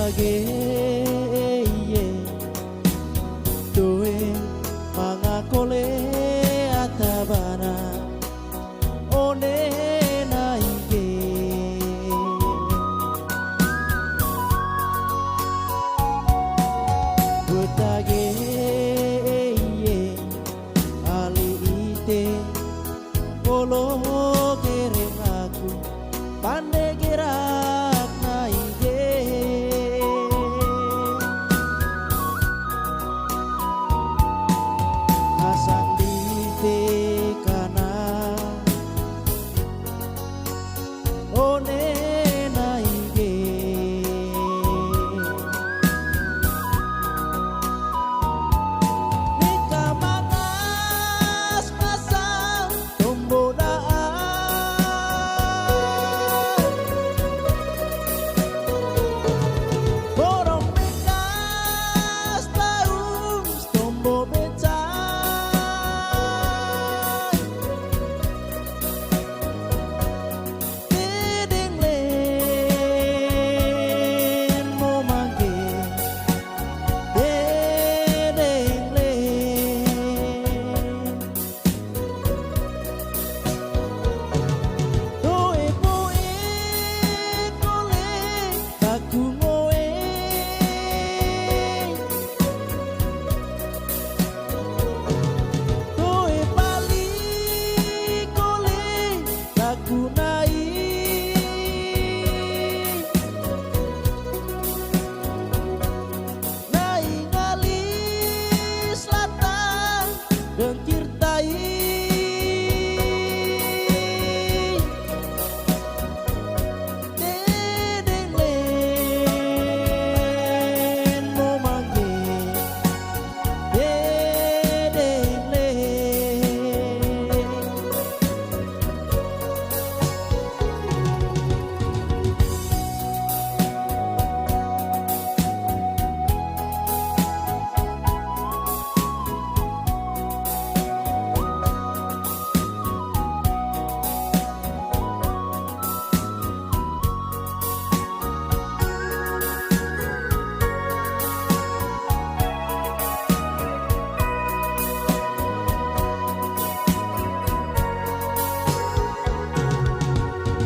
Betage iye doe mangakole atabana one naige betage iye ali ite olo gereng aku pandai gerak naige asang di kana one naige nika mangas masang tombodaan borong bekas tahun tombo becai dedeng len mau mangke dedeng len toe poe kole aku ngoe toe bali kole aku nai nai ngali selatan dengkir tai dedeng len mau mangge dedeng len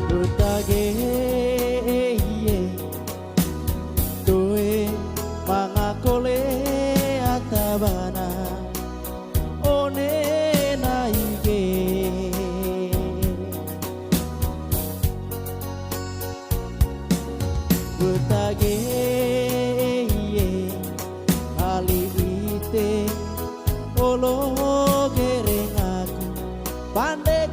betage iye doe mangakole atabana one naige betage iye ali ite olo gereng aku pandai